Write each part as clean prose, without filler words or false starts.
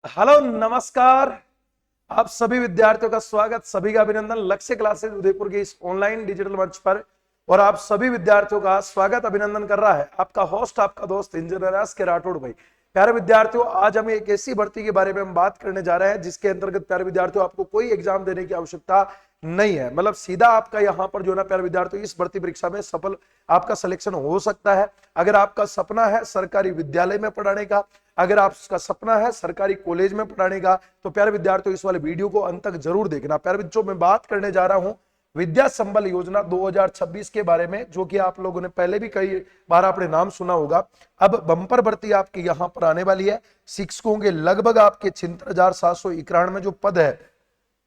Hello नमस्कार। आप सभी विद्यार्थियों का स्वागत, सभी का अभिनंदन लक्ष्य क्लासेस उदयपुर के इस ऑनलाइन डिजिटल मंच पर। और आप सभी विद्यार्थियों का स्वागत अभिनंदन कर रहा है आपका होस्ट, आपका दोस्त इंजीनियर एस के राठौड़ भाई। प्यारे विद्यार्थियों, आज हम एक ऐसी भर्ती के बारे में हम बात करने जा रहे हैं जिसके अंतर्गत प्यारे विद्यार्थियों आपको कोई एग्जाम देने की आवश्यकता नहीं है। मतलब सीधा आपका यहाँ पर जो ना प्यारे विद्यार्थियों इस भर्ती परीक्षा में सफल आपका सिलेक्शन हो सकता है। अगर आपका सपना है सरकारी विद्यालय में पढ़ाने का, अगर आपका सपना है सरकारी कॉलेज में पढ़ाने का, तो प्यारे विद्यार्थियों इस वाले वीडियो को अंत तक जरूर देखना। प्यारे बच्चों, मैं बात करने जा रहा हूं विद्या संबल योजना 2026 के बारे में, जो कि आप लोगों ने पहले भी कई बार आपने नाम सुना होगा। अब बंपर भर्ती आपके यहां पर आने वाली है। शिक्षकों के लगभग आपके 76,791 जो पद है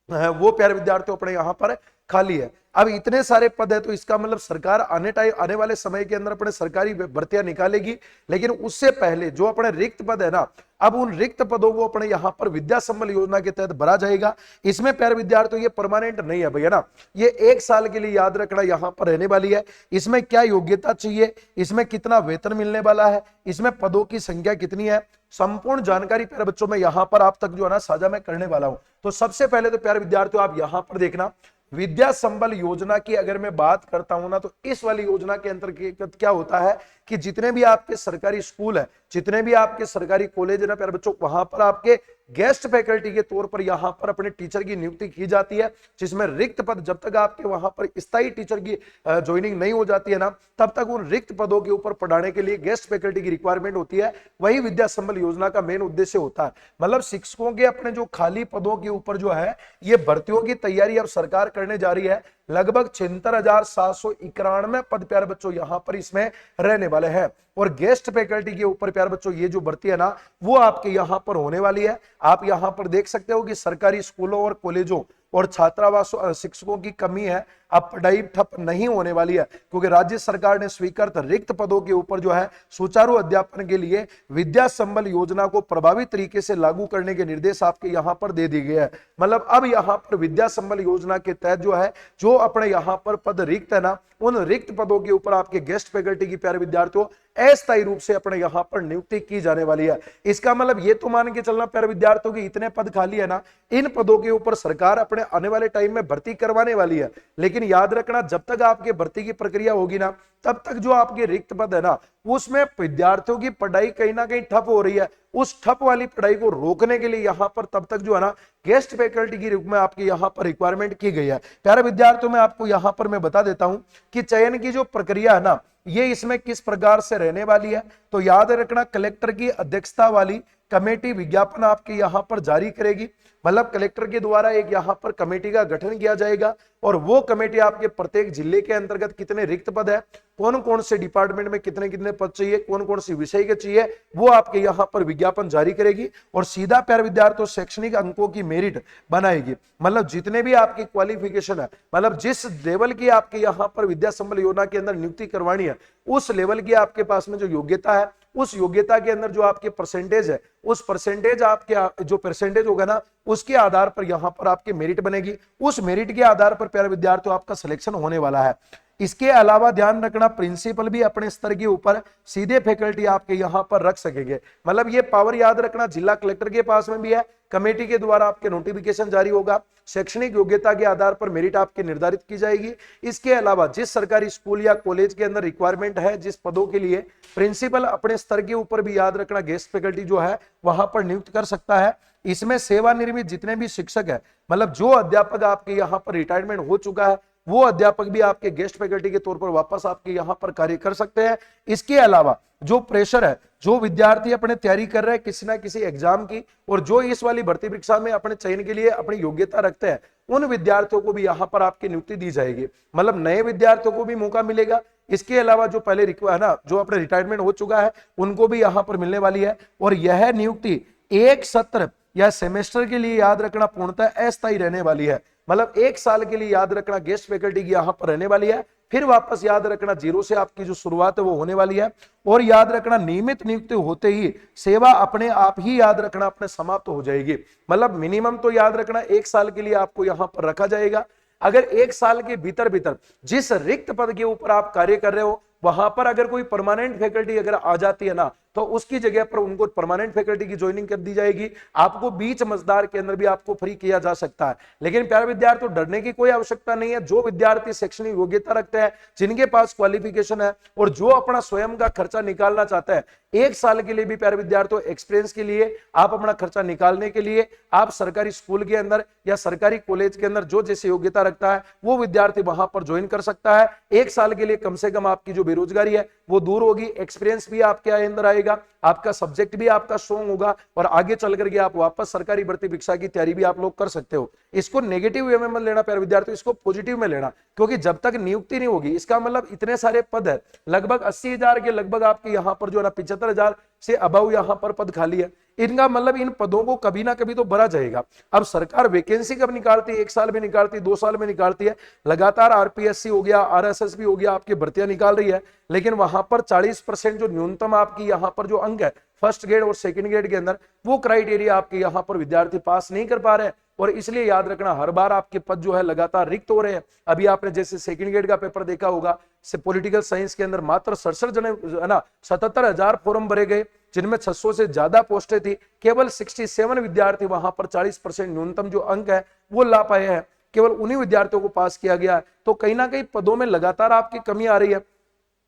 वो प्यारे विद्यार्थियों अपने यहाँ पर खाली है। अब इतने सारे पद है तो इसका मतलब सरकार आने वाले समय के अंदर अपने सरकारी भर्तियां निकालेगी। लेकिन उससे पहले जो अपने रिक्त पद है ना, अब उन रिक्त पदों को अपने यहाँ पर विद्या संबल योजना के तहत भरा जाएगा। इसमें प्यारे विद्यार्थियों ये परमानेंट नहीं है भैया ना, ये 1 साल के लिए याद रखना यहाँ पर रहने वाली है। इसमें क्या योग्यता चाहिए, इसमें कितना वेतन मिलने वाला है, इसमें पदों की संख्या कितनी है, संपूर्ण जानकारी प्यारे बच्चों में यहाँ पर आप तक जो है ना साझा मैं करने वाला हूं। तो सबसे पहले तो प्यारे विद्यार्थियों आप यहां पर देखना, विद्या संबल योजना की अगर मैं बात करता हूं ना, तो इस वाली योजना के अंतर्गत क्या होता है कि जितने भी आपके सरकारी स्कूल है, जितने भी आपके सरकारी कॉलेज है ना प्यारे बच्चों, वहां पर आपके गेस्ट फैकल्टी के तौर पर यहां पर अपने टीचर की नियुक्ति की जाती है। जिसमें रिक्त पद, जब तक आपके वहां पर स्थायी टीचर की ज्वाइनिंग नहीं हो जाती है ना, तब तक उन रिक्त पदों के ऊपर पढ़ाने के लिए गेस्ट फैकल्टी की रिक्वायरमेंट होती है। वही विद्या संबल योजना का मेन उद्देश्य होता है। मतलब शिक्षकों के अपने जो खाली पदों के ऊपर जो है ये भर्तियों की तैयारी अब सरकार करने जा रही है। लगभग 76,791 पद प्यारे बच्चों यहां पर इसमें रहने वाले हैं। और गेस्ट फैकल्टी के ऊपर प्यारे बच्चों ये जो भर्ती है ना, वो आपके यहां पर होने वाली है। आप यहां पर देख सकते हो कि सरकारी स्कूलों और कॉलेजों और छात्रावासों शिक्षकों की कमी है, अब पढ़ाई ठप नहीं होने वाली है, क्योंकि राज्य सरकार ने स्वीकृत रिक्त पदों के ऊपर जो है सुचारू अध्यापन के लिए विद्या संबल योजना को प्रभावी तरीके से लागू करने के निर्देश आपके यहां पर दे दिए गए हैं। मतलब अब यहां पर विद्या संबल योजना के तहत जो है, जो अपने यहां पर पद रिक्त है ना, उन रिक्त पदों के ऊपर आपके गेस्ट फैकल्टी की प्यारे विद्यार्थियों अस्थायी रूप से अपने यहां पर नियुक्ति की जाने वाली है। इसका मतलब ये तो मान के चलना प्यारे विद्यार्थियों की इतने पद खाली है ना, इन पदों के ऊपर सरकार अपने आने वाले टाइम में भर्ती करवाने वाली है। लेकिन याद रखना, जब तक आपके भर्ती की प्रक्रिया होगी ना, तब तक जो आपके रिक्त पद है ना, उसमें विद्यार्थियों की पढ़ाई कहीं ना कहीं ठप हो रही है। उस ठप वाली पढ़ाई को रोकने के लिए यहां पर तब तक जो है ना गेस्ट फैकल्टी के रूप में आपके यहां पर रिक्वायरमेंट की गई है। प्यारे विद्यार्थियों में आपको यहां पर मैं बता देता हूं कि चयन की जो प्रक्रिया है ना, ये इसमें किस प्रकार से रहने वाली है। तो याद रखना, कलेक्टर की अध्यक्षता वाली कमेटी विज्ञापन आपके यहां पर जारी करेगी। मतलब कलेक्टर के द्वारा एक यहां पर कमेटी का गठन किया जाएगा, और वो कमेटी आपके प्रत्येक जिले के अंतर्गत कितने रिक्त पद है, कौन कौन से डिपार्टमेंट में कितने कितने पद चाहिए, कौन कौन सी विषय के चाहिए, वो आपके यहां पर विज्ञापन जारी करेगी। और सीधा प्यारे विद्यार्थियों शैक्षणिक अंकों की मेरिट बनाएगी। मतलब जितने भी आपकी क्वालिफिकेशन है, मतलब जिस लेवल की आपके यहां पर विद्या संबल योजना के अंदर नियुक्ति करवानी है, उस लेवल की आपके पास में जो योग्यता है, उस योग्यता के अंदर जो आपके परसेंटेज है, उस परसेंटेज आपके जो परसेंटेज होगा ना, उसके आधार पर यहां पर आपके मेरिट बनेगी। उस मेरिट के आधार पर प्यारे विद्यार्थियों आपका सिलेक्शन होने वाला है। इसके अलावा ध्यान रखना, प्रिंसिपल भी अपने स्तर के ऊपर सीधे फैकल्टी आपके यहां पर रख सकेंगे। मतलब ये पावर याद रखना जिला कलेक्टर के पास में भी है। कमेटी के द्वारा आपके नोटिफिकेशन जारी होगा, शैक्षणिक योग्यता के आधार पर मेरिट आपकी निर्धारित की जाएगी। इसके अलावा जिस सरकारी स्कूल या कॉलेज के अंदर रिक्वायरमेंट है, जिस पदों के लिए, प्रिंसिपल अपने स्तर के ऊपर भी याद रखना गेस्ट फैकल्टी जो है वहां पर नियुक्त कर सकता है। इसमें सेवानिवृत्त जितने भी शिक्षक है, मतलब जो अध्यापक आपके यहाँ पर रिटायरमेंट हो चुका है, वो अध्यापक भी आपके गेस्ट फैकल्टी के तौर पर वापस आपके यहां पर कार्य कर सकते हैं। इसके अलावा जो प्रेशर है, जो विद्यार्थी अपने तैयारी कर रहे हैं किसी ना किसी एग्जाम की, और जो इस वाली भर्ती परीक्षा में अपने चयन के लिए अपनी योग्यता रखते हैं, उन विद्यार्थियों को भी यहां पर आपकी नियुक्ति दी जाएगी। मतलब नए विद्यार्थियों को भी मौका मिलेगा। इसके अलावा जो पहले है ना, जो अपने रिटायरमेंट हो चुका है, उनको भी यहां पर मिलने वाली है। और यह नियुक्ति एक सत्र या सेमेस्टर के लिए याद रखना पूर्णतः अस्थायी रहने वाली है। मतलब 1 साल के लिए याद रखना गेस्ट फैकल्टी की यहां पर रहने वाली है। फिर वापस याद रखना जीरो से आपकी जो शुरुआत है वो होने वाली है। और याद रखना नियमित नियुक्ति होते ही सेवा अपने आप ही याद रखना अपने समाप्त हो जाएगी। मतलब मिनिमम तो याद रखना 1 साल के लिए आपको यहां पर रखा जाएगा। अगर 1 साल के भीतर भीतर जिस रिक्त पद के ऊपर आप कार्य कर रहे हो, वहां पर अगर कोई परमानेंट फैकल्टी अगर आ जाती है ना, तो उसकी जगह पर उनको परमानेंट फैकल्टी की ज्वाइनिंग कर दी जाएगी। आपको बीच मजदार के अंदर भी आपको फ्री किया जा सकता है। लेकिन प्यारे विद्यार्थियों, डरने की कोई आवश्यकता नहीं है। जो विद्यार्थी शैक्षणिक योग्यता रखते हैं, जिनके पास क्वालिफिकेशन है और जो अपना स्वयं का खर्चा निकालना चाहता है, 1 साल के लिए भी प्यारे विद्यार्थियों एक्सपीरियंस के लिए आप अपना खर्चा निकालने के लिए आप सरकारी स्कूल के अंदर या सरकारी कॉलेज के अंदर जो जैसी योग्यता रखता है वो विद्यार्थी वहां पर ज्वाइन कर सकता है। 1 साल के लिए कम से कम आपकी जो बेरोजगारी है वो दूर होगी, एक्सपीरियंस भी आपके अंदर आएगा, आपका सब्जेक्ट भी आपका स्ट्रॉन्ग होगा और आगे चल करके आप वापस सरकारी भर्ती परीक्षा की तैयारी भी आप लोग कर सकते हो। इसको नेगेटिव वे में मत लेना प्यारे विद्यार्थियों, इसको पॉजिटिव में लेना, क्योंकि जब तक नियुक्ति नहीं होगी, इसका मतलब इतने सारे पद है, लगभग 80,000 के लगभग आपके यहां पर जो है ना 75,000 से अबव यहां पर पद खाली है। इनका मतलब इन पदों को कभी ना कभी तो भरा जाएगा। अब सरकार वैकेंसी कब निकालती है? 1 साल में निकालती है, 2 साल में निकालती है, लगातार आरपीएससी हो गया, आरएसएस भी हो गया, आपकी भर्तियां निकाल रही है। लेकिन वहां पर 40% जो न्यूनतम आपकी यहां पर जो अंक है फर्स्ट ग्रेड और सेकंड ग्रेड के अंदर, वो क्राइटेरिया आपके यहां पर विद्यार्थी पास नहीं कर पा रहे हैं। और इसलिए याद रखना, हर बार आपके पद जो है लगातार रिक्त हो रहे हैं। अभी आपने जैसे सेकंड ग्रेड का पेपर देखा होगा, से पॉलिटिकल साइंस के अंदर मात्र 67 जने है ना 77,000 फॉर्म भरे गए, जिनमें 600 से ज्यादा पोस्टें थी। केवल 67 विद्यार्थी वहां पर 40% न्यूनतम जो अंक है वो ला पाए हैं। केवल उन्हीं विद्यार्थियों को पास किया गया है। तो कहीं ना कहीं पदों में लगातार आपकी कमी आ रही है,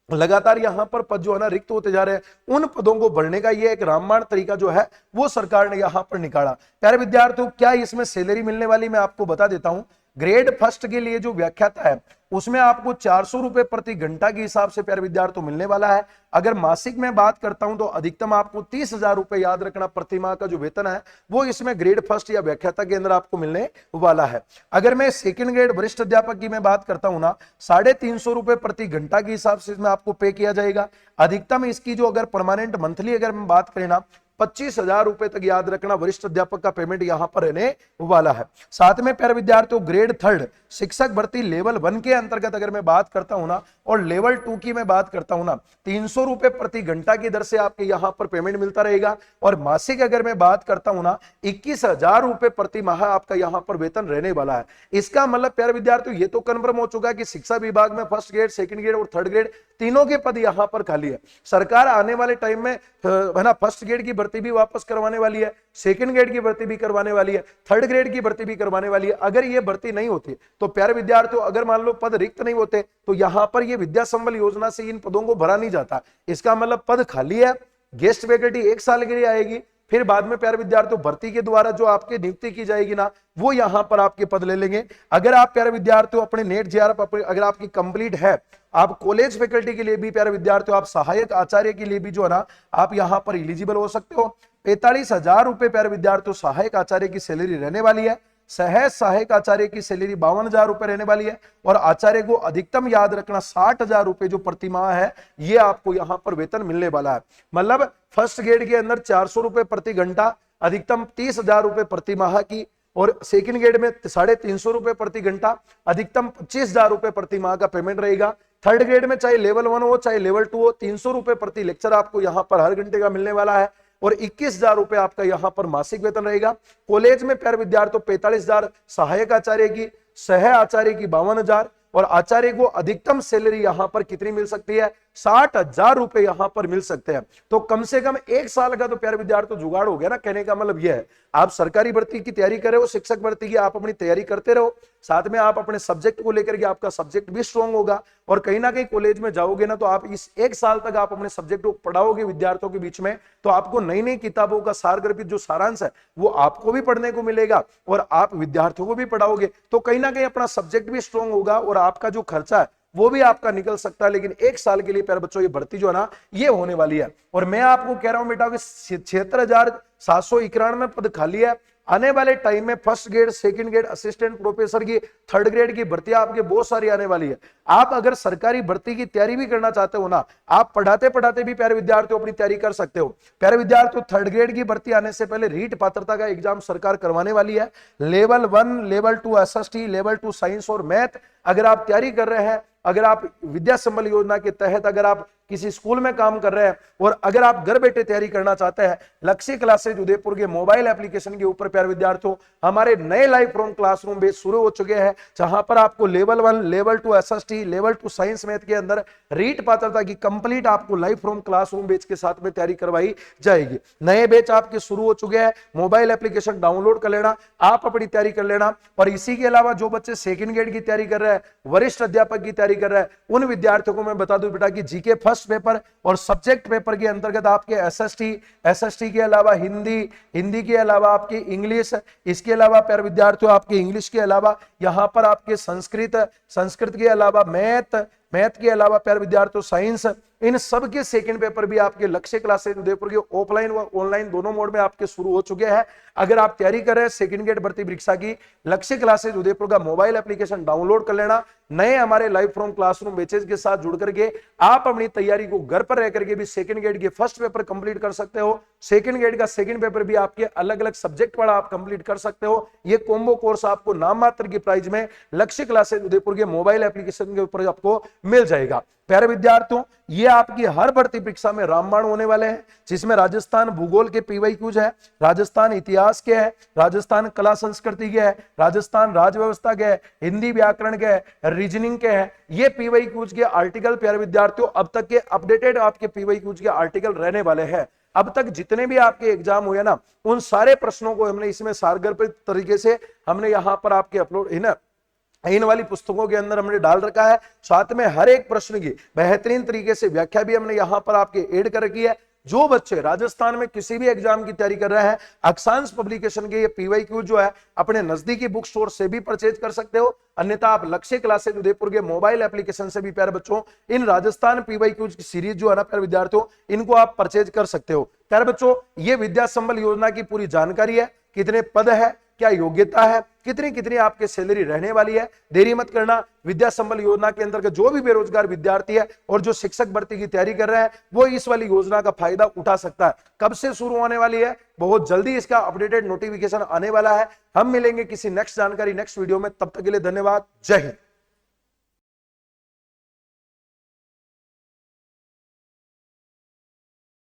लगातार यहां पर पद जो है ना रिक्त होते जा रहे हैं। उन पदों को भरने का ये एक रामबाण तरीका जो है वो सरकार ने यहां पर निकाला। प्यारे विद्यार्थियों, क्या इसमें सैलरी मिलने वाली, मैं आपको बता देता हूं। ग्रेड फर्स्ट के लिए जो व्याख्याता है उसमें आपको 400 रुपए प्रति घंटा के हिसाब से प्यारे विद्यार्थियों मिलने वाला है। अगर मासिक में बात करता हूं तो अधिकतम आपको 30,000 रुपए, याद रखना, प्रति माह का जो वेतन है वो इसमें ग्रेड फर्स्ट या व्याख्याता के अंदर आपको मिलने वाला है। अगर मैं सेकंड ग्रेड वरिष्ठ अध्यापक की मैं बात करता हूं ना, 350 रुपए प्रति घंटा के हिसाब से इसमें आपको पे किया जाएगा। अधिकतम इसकी जो अगर परमानेंट मंथली अगर हम बात करें ना, 25,000 रुपए तक, याद रखना, वरिष्ठ अध्यापक का पेमेंट यहां पर रहने वाला है। साथ में प्यारे विद्यार्थियों, ग्रेड थर्ड शिक्षक भर्ती लेवल 1 के अंतर्गत अगर मैं बात करता हूं ना, और लेवल 2 की मैं बात करता हूं ना, 300 रुपए प्रति घंटा की दर से आपके यहां पर पेमेंट मिलता रहेगा। और मासिक अगर मैं बात करता हूं ना, 21,000 रुपए प्रति माह आपका यहां पर वेतन रहने वाला है। इसका मतलब प्यारे विद्यार्थियों ये तो कन्फर्म हो चुका है कि शिक्षा विभाग में फर्स्ट ग्रेड, सेकंड ग्रेड और थर्ड ग्रेड तीनों के पद यहां पर खाली है। सरकार आने वाले टाइम में है ना फर्स्ट ग्रेड की भर्ती भी वापस करवाने वाली है, सेकंड ग्रेड की भर्ती भी करवाने वाली है, थर्ड ग्रेड की भर्ती भी करवाने वाली है। अगर ये भर्ती नहीं होती तो प्यारे विद्यार्थियों, अगर मान लो पद रिक्त नहीं होते तो यहां पर ये विद्या संबल योजना से इन पदों को भरा नहीं जाता। इसका मतलब पद खाली है, गेस्ट फैकल्टी 1 साल के लिए आएगी, फिर बाद में प्यारे विद्यार्थियों भर्ती के द्वारा जो आपकी नियुक्ति की जाएगी ना, वो यहां पर आपके पद ले लेंगे। अगर आप प्यारे विद्यार्थियों अपने नेट जेआरएफ अगर आपकी कंप्लीट है, आप कॉलेज फैकल्टी के लिए भी प्यारे विद्यार्थियों, आप सहायक आचार्य के लिए भी जो है ना आप यहां पर एलिजिबल हो सकते हो। 45,000 रुपए प्यारे विद्यार्थियों सहायक आचार्य की सैलरी रहने वाली है। सह सहायक आचार्य की सैलरी 52,000 रुपए रहने वाली है। और आचार्य को अधिकतम, याद रखना, 60,000 रुपए जो प्रति माह है ये आपको यहां पर वेतन मिलने वाला है। मतलब फर्स्ट ग्रेड के अंदर 400 रुपए प्रति घंटा, अधिकतम 30,000 रुपए प्रति माह की, और सेकंड ग्रेड में 350 रुपए प्रति घंटा, अधिकतम 25,000 रुपए प्रति माह का पेमेंट रहेगा। थर्ड ग्रेड में चाहे लेवल 1 हो चाहे लेवल 2 हो, 300 रुपए प्रति लेक्चर आपको यहां पर हर घंटे का मिलने वाला है। और 21,000 रुपए आपका यहां पर मासिक वेतन रहेगा। कॉलेज में प्यारे विद्यार्थियों 45,000 सहायक आचार्य की, सह आचार्य की 52,000, और आचार्य को अधिकतम सैलरी यहां पर कितनी मिल सकती है? 60,000 रुपए यहां पर मिल सकते हैं। तो कम से कम 1 साल का तो प्यारे विद्यार्थियों जुगाड़ हो गया ना। कहने का मतलब यह है, आप सरकारी भर्ती की तैयारी कर रहे हो, शिक्षक भर्ती की आप अपनी तैयारी करते रहो, साथ में आप अपने सब्जेक्ट को लेकर के आपका सब्जेक्ट भी स्ट्रांग होगा। और कहीं ना कहीं कॉलेज में जाओगे ना तो आप इस 1 साल तक आप अपने सब्जेक्ट को पढ़ाओगे विद्यार्थियों के बीच में, तो आपको नई नई किताबों का सारगर्भित जो सारांश है वो आपको भी पढ़ने को मिलेगा और आप विद्यार्थियों को भी पढ़ाओगे। तो कहीं ना कहीं अपना सब्जेक्ट भी स्ट्रांग होगा और आपका जो खर्चा है वो भी आपका निकल सकता है। लेकिन 1 साल के लिए प्यारे बच्चों ये भर्ती जो है ना ये होने वाली है। और मैं आपको कह रहा हूं बेटा कि 76,791 पद खाली है। आने वाले टाइम में first grade, second grade, assistant professor की, थर्ड ग्रेड की भर्तियां आपके बहुत सारी आने वाली है। आप अगर सरकारी भर्ती की तैयारी भी करना चाहते हो ना, आप पढ़ाते पढ़ाते भी प्यारे विद्यार्थियों अपनी तैयारी कर सकते हो। प्यारे विद्यार्थियों, थर्ड ग्रेड की भर्ती आने से पहले रीट पात्रता का एग्जाम सरकार करवाने वाली है। Level 1, level 2 SST, level 2 science और मैथ अगर आप तैयारी कर रहे हैं, अगर आप विद्या संबल योजना के तहत अगर आप किसी स्कूल में काम कर रहे हैं और अगर आप घर बैठे तैयारी करना चाहते हैं, लक्ष्य क्लासेज उदयपुर के मोबाइल एप्लीकेशन के ऊपर प्यारे विद्यार्थियों हमारे नए लाइव फ्रॉम क्लासरूम बेस शुरू हो चुके हैं, जहां पर आपको level 1, level 2 SST, level 2 science math के अंदर रीट पात्रता की कंप्लीट आपको लाइव फ्रॉम क्लासरूम बैच के साथ में तैयारी करवाई जाएगी। नए बैच आपके शुरू हो चुके हैं, मोबाइल एप्लीकेशन डाउनलोड कर लेना, आप अपनी तैयारी कर लेना। और इसी के अलावा जो बच्चे सेकंड ग्रेड की तैयारी कर रहे हैं, वरिष्ठ अध्यापक की तैयारी कर रहे हैं, उन विद्यार्थियों को मैं बता दूं बेटा कि जीके फर्स्ट पेपर और सब्जेक्ट पेपर के अंतर्गत आपके एसएसटी के अलावा हिंदी के अलावा आपकी इंग्लिश, इसके अलावा प्यारे विद्यार्थियों आपके इंग्लिश के अलावा यहां पर आपके संस्कृत के अलावा मैथ के अलावा प्यारे विद्यार्थियों साइंस, इन सब के सेकंड पेपर भी आपके लक्ष्य क्लासेज उदयपुर के ऑफलाइन व ऑनलाइन दोनों मोड में आपके शुरू हो चुके हैं। अगर आप तैयारी कर रहे हैं सेकंड ग्रेड भर्ती परीक्षा की, लक्ष्य क्लासेज उदयपुर का मोबाइल एप्लीकेशन डाउनलोड कर लेना। नए हमारे लाइव फ्रॉम क्लासरूम बैचेज के साथ जुड़ करके आप अपनी तैयारी को घर पर रह करके भी सेकंड ग्रेड के फर्स्ट पेपर कंप्लीट कर सकते हो। सेकंड ग्रेड का सेकंड पेपर भी आपके अलग अलग सब्जेक्ट वाला आप कंप्लीट कर सकते हो। ये कॉम्बो कोर्स आपको नाम मात्र की प्राइस में लक्ष्य क्लासेज उदयपुर के मोबाइल एप्लीकेशन के ऊपर आपको मिल जाएगा। प्यारे विद्यार्थियों, ये आपकी हर भर्ती परीक्षा में रामबाण होने वाले हैं, जिसमें राजस्थान भूगोल के पीवाईक्यूज है, राजस्थान इतिहास के है, राजस्थान कला संस्कृति के है, राजस्थान राज्य व्यवस्था के है, हिंदी व्याकरण के है, रीजनिंग के है। ये पीवाईक्यूज के आर्टिकल प्यारे विद्यार्थियों अब तक के अपडेटेड आपके पीवाईक्यूज के आर्टिकल रहने वाले हैं। अब तक जितने भी आपके एग्जाम हुए ना, उन सारे प्रश्नों को हमने इसमें सारगर्भित तरीके से हमने यहां पर आपके अपलोड इन वाली पुस्तकों के अंदर हमने डाल रखा है। साथ में हर एक प्रश्न की बेहतरीन तरीके से व्याख्या भी हमने यहां पर आपके ऐड कर रखी है। जो बच्चे राजस्थान में किसी भी एग्जाम की तैयारी कर रहे हैं, अक्षांश पब्लिकेशन के ये पीवाईक्यू जो है अपने नजदीकी बुक स्टोर से भी परचेज कर सकते हो, अन्यथा आप लक्ष्य क्लासेज उदयपुर के मोबाइल एप्लीकेशन से भी प्यारे बच्चों इन राजस्थान पीवाईक्यूज की सीरीज जो है ना प्यारे विद्यार्थियों, इनको आप परचेज कर सकते हो। प्यारे बच्चों, ये विद्या संबल योजना की पूरी जानकारी है, कितने पद है, क्या योग्यता है, कितनी आपके सैलरी रहने वाली है। देरी मत करना, विद्या संबल योजना के अंतर्गत जो भी बेरोजगार विद्यार्थी है और जो शिक्षक भर्ती की तैयारी कर रहे हैं, वो इस वाली योजना का फायदा उठा सकता है। कब से शुरू होने वाली है? बहुत जल्दी इसका अपडेटेड नोटिफिकेशन आने वाला है। हम मिलेंगे किसी नेक्स्ट जानकारी नेक्स्ट वीडियो में, तब तक के लिए धन्यवाद। जय हिंद।